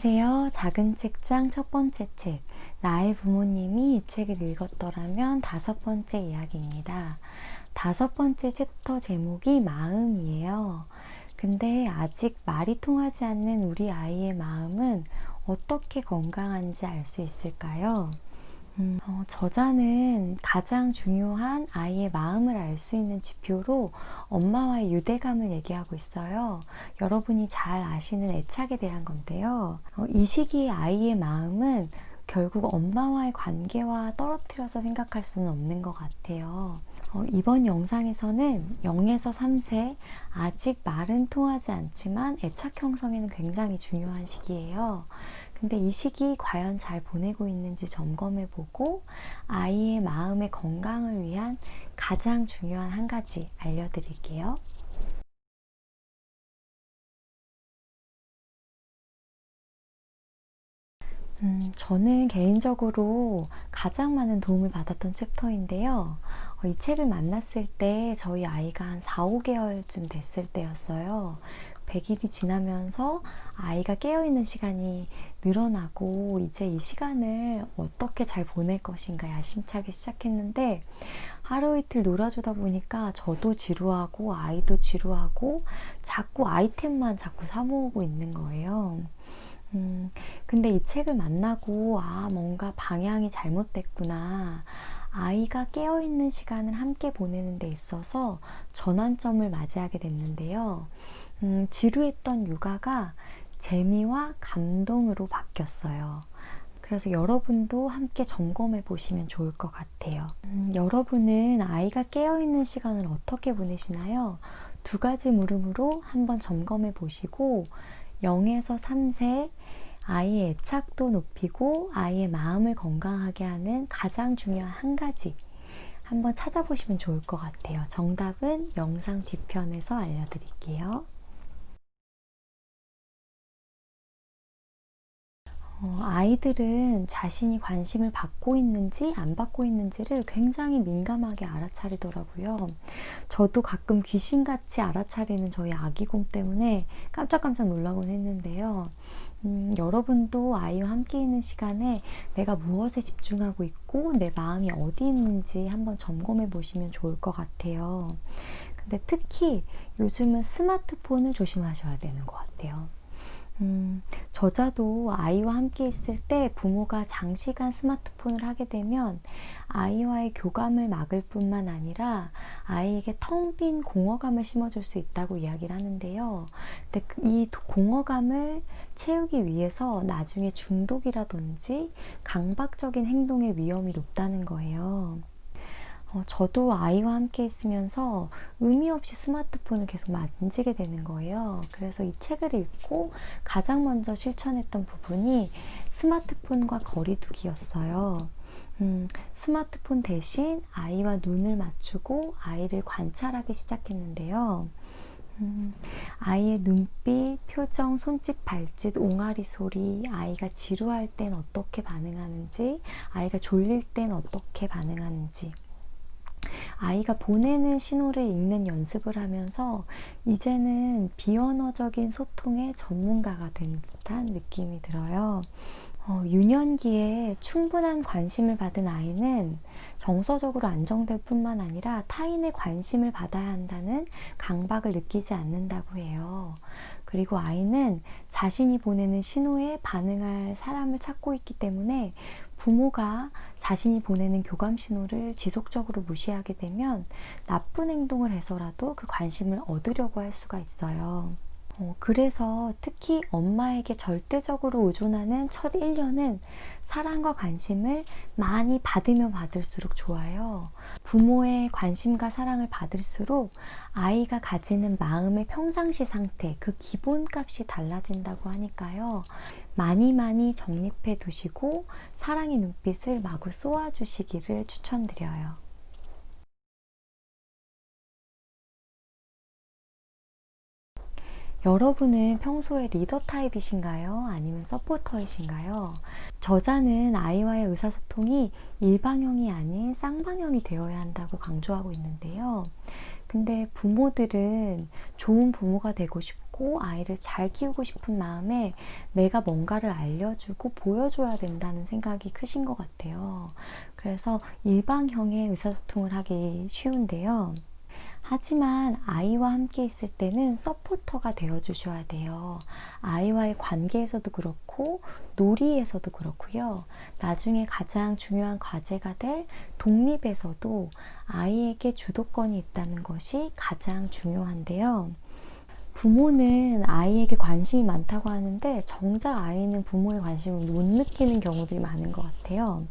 안녕하세요. 작은 책장 첫 번째 책, 나의 부모님이 이 책을 읽었더라면 다섯 번째 이야기입니다. 다섯 번째 챕터 제목이 마음이에요. 근데 아직 말이 통하지 않는 우리 아이의 마음은 어떻게 건강한지 알 수 있을까요? 저자는 가장 중요한 아이의 마음을 알 수 있는 지표로 엄마와의 유대감을 얘기하고 있어요. 여러분이 잘 아시는 애착에 대한 건데요. 이 시기의 아이의 마음은 결국 엄마와의 관계와 떨어뜨려서 생각할 수는 없는 것 같아요. 이번 영상에서는 0에서 3세, 아직 말은 통하지 않지만 애착 형성에는 굉장히 중요한 시기예요. 근데 이 시기 과연 잘 보내고 있는지 점검해보고 아이의 마음의 건강을 위한 가장 중요한 한 가지 알려드릴게요. 저는 개인적으로 가장 많은 도움을 받았던 챕터인데요. 이 책을 만났을 때 저희 아이가 한 4, 5개월쯤 됐을 때였어요. 100일이 지나면서 아이가 깨어있는 시간이 늘어나고 이제 이 시간을 어떻게 잘 보낼 것인가 야심차게 시작했는데 하루 이틀 놀아주다 보니까 저도 지루하고 아이도 지루하고 자꾸 아이템만 자꾸 사 모으고 있는 거예요. 근데 이 책을 만나고 뭔가 방향이 잘못됐구나. 아이가 깨어있는 시간을 함께 보내는 데 있어서 전환점을 맞이하게 됐는데요. 지루했던 육아가 재미와 감동으로 바뀌었어요. 그래서 여러분도 함께 점검해 보시면 좋을 것 같아요. 여러분은 아이가 깨어있는 시간을 어떻게 보내시나요? 두 가지 물음으로 한번 점검해 보시고 0에서 3세 아이의 애착도 높이고 아이의 마음을 건강하게 하는 가장 중요한 한 가지 한번 찾아보시면 좋을 것 같아요. 정답은 영상 뒤편에서 알려드릴게요. 아이들은 자신이 관심을 받고 있는지 안 받고 있는지를 굉장히 민감하게 알아차리더라고요. 저도 가끔 귀신같이 알아차리는 저희 아기공 때문에 깜짝깜짝 놀라곤 했는데요. 여러분도 아이와 함께 있는 시간에 내가 무엇에 집중하고 있고 내 마음이 어디 있는지 한번 점검해 보시면 좋을 것 같아요. 근데 특히 요즘은 스마트폰을 조심하셔야 되는 것 같아요. 저자도 아이와 함께 있을 때 부모가 장시간 스마트폰을 하게 되면 아이와의 교감을 막을 뿐만 아니라 아이에게 텅 빈 공허감을 심어줄 수 있다고 이야기를 하는데요. 근데 이 공허감을 채우기 위해서 나중에 중독이라든지 강박적인 행동의 위험이 높다는 거예요. 저도 아이와 함께 있으면서 의미 없이 스마트폰을 계속 만지게 되는 거예요. 그래서 이 책을 읽고 가장 먼저 실천했던 부분이 스마트폰과 거리두기였어요. 스마트폰 대신 아이와 눈을 맞추고 아이를 관찰하기 시작했는데요. 아이의 눈빛, 표정, 손짓, 발짓, 옹알이 소리, 아이가 지루할 땐 어떻게 반응하는지, 아이가 졸릴 땐 어떻게 반응하는지, 아이가 보내는 신호를 읽는 연습을 하면서 이제는 비언어적인 소통의 전문가가 된 듯한 느낌이 들어요. 유년기에 충분한 관심을 받은 아이는 정서적으로 안정될 뿐만 아니라 타인의 관심을 받아야 한다는 강박을 느끼지 않는다고 해요. 그리고 아이는 자신이 보내는 신호에 반응할 사람을 찾고 있기 때문에 부모가 자신이 보내는 교감 신호를 지속적으로 무시하게 되면 나쁜 행동을 해서라도 그 관심을 얻으려고 할 수가 있어요. 그래서 특히 엄마에게 절대적으로 의존하는 첫 1년은 사랑과 관심을 많이 받으면 받을수록 좋아요. 부모의 관심과 사랑을 받을수록 아이가 가지는 마음의 평상시 상태, 그 기본값이 달라진다고 하니까요. 많이 적립해 두시고 사랑의 눈빛을 마구 쏘아주시기를 추천드려요. 여러분은 평소에 리더 타입이신가요? 아니면 서포터이신가요? 저자는 아이와의 의사소통이 일방형이 아닌 쌍방형이 되어야 한다고 강조하고 있는데요. 근데 부모들은 좋은 부모가 되고 싶고 싶고 아이를 잘 키우고 싶은 마음에 내가 뭔가를 알려주고 보여줘야 된다는 생각이 크신 것 같아요. 그래서 일방형의 의사소통을 하기 쉬운데요. 하지만 아이와 함께 있을 때는 서포터가 되어 주셔야 돼요. 아이와의 관계에서도 그렇고 놀이에서도 그렇고요. 나중에 가장 중요한 과제가 될 독립에서도 아이에게 주도권이 있다는 것이 가장 중요한데요. 부모는 아이에게 관심이 많다고 하는데 정작 아이는 부모의 관심을 못 느끼는 경우들이 많은 것 같아요.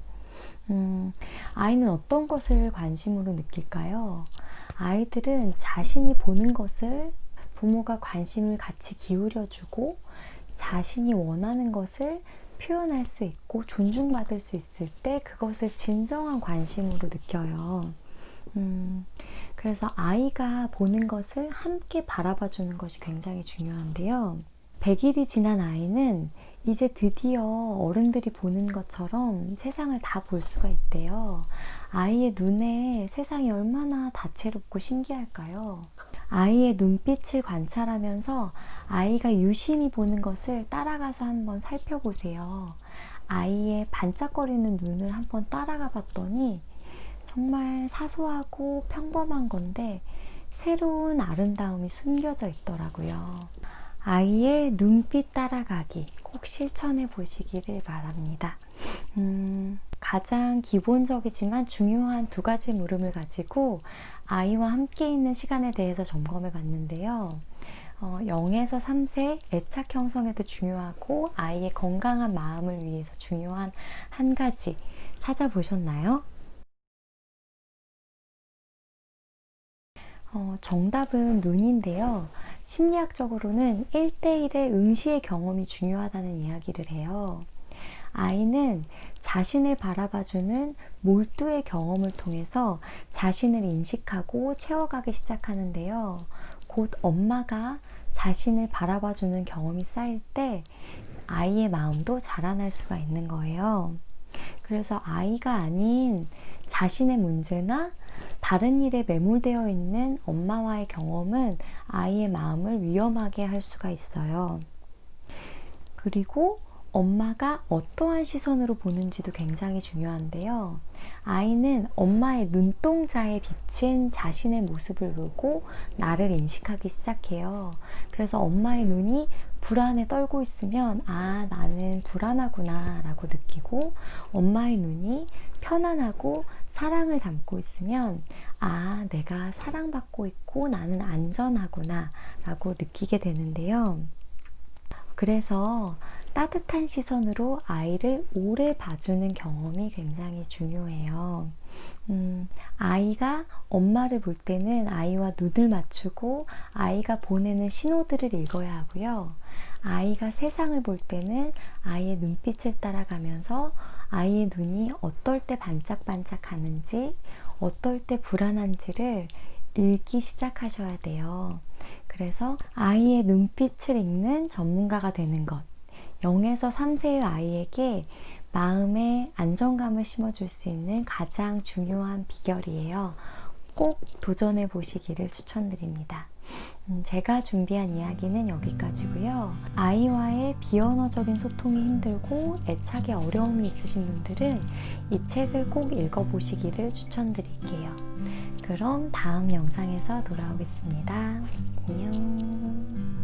아이는 어떤 것을 관심으로 느낄까요? 아이들은 자신이 보는 것을 부모가 관심을 같이 기울여주고 자신이 원하는 것을 표현할 수 있고 존중받을 수 있을 때 그것을 진정한 관심으로 느껴요. 그래서 아이가 보는 것을 함께 바라봐 주는 것이 굉장히 중요한데요. 100일이 지난 아이는 이제 드디어 어른들이 보는 것처럼 세상을 다 볼 수가 있대요. 아이의 눈에 세상이 얼마나 다채롭고 신기할까요? 아이의 눈빛을 관찰하면서 아이가 유심히 보는 것을 따라가서 한번 살펴보세요. 아이의 반짝거리는 눈을 한번 따라가 봤더니 정말 사소하고 평범한 건데 새로운 아름다움이 숨겨져 있더라고요. 아이의 눈빛 따라가기 꼭 실천해 보시기를 바랍니다. 가장 기본적이지만 중요한 두 가지 물음을 가지고 아이와 함께 있는 시간에 대해서 점검해 봤는데요. 0에서 3세 애착 형성에도 중요하고 아이의 건강한 마음을 위해서 중요한 한 가지 찾아보셨나요? 정답은 눈인데요. 심리학적으로는 1대1의 응시의 경험이 중요하다는 이야기를 해요. 아이는 자신을 바라봐주는 몰두의 경험을 통해서 자신을 인식하고 채워가기 시작하는데요. 곧 엄마가 자신을 바라봐주는 경험이 쌓일 때 아이의 마음도 자라날 수가 있는 거예요. 그래서 아이가 아닌 자신의 문제나 다른 일에 매몰되어 있는 엄마와의 경험은 아이의 마음을 위험하게 할 수가 있어요. 그리고 엄마가 어떠한 시선으로 보는지도 굉장히 중요한데요. 아이는 엄마의 눈동자에 비친 자신의 모습을 보고 나를 인식하기 시작해요. 그래서 엄마의 눈이 불안에 떨고 있으면 아, 나는 불안하구나 라고 느끼고 엄마의 눈이 편안하고 사랑을 담고 있으면 아, 내가 사랑받고 있고 나는 안전하구나 라고 느끼게 되는데요. 그래서 따뜻한 시선으로 아이를 오래 봐주는 경험이 굉장히 중요해요. 아이가 엄마를 볼 때는 아이와 눈을 맞추고 아이가 보내는 신호들을 읽어야 하고요. 아이가 세상을 볼 때는 아이의 눈빛을 따라가면서 아이의 눈이 어떨 때 반짝반짝 하는지, 어떨 때 불안한지를 읽기 시작하셔야 돼요. 그래서 아이의 눈빛을 읽는 전문가가 되는 것. 0에서 3세의 아이에게 마음의 안정감을 심어줄 수 있는 가장 중요한 비결이에요. 꼭 도전해 보시기를 추천드립니다. 제가 준비한 이야기는 여기까지고요. 아이와의 비언어적인 소통이 힘들고 애착에 어려움이 있으신 분들은 이 책을 꼭 읽어보시기를 추천드릴게요. 그럼 다음 영상에서 돌아오겠습니다. 안녕.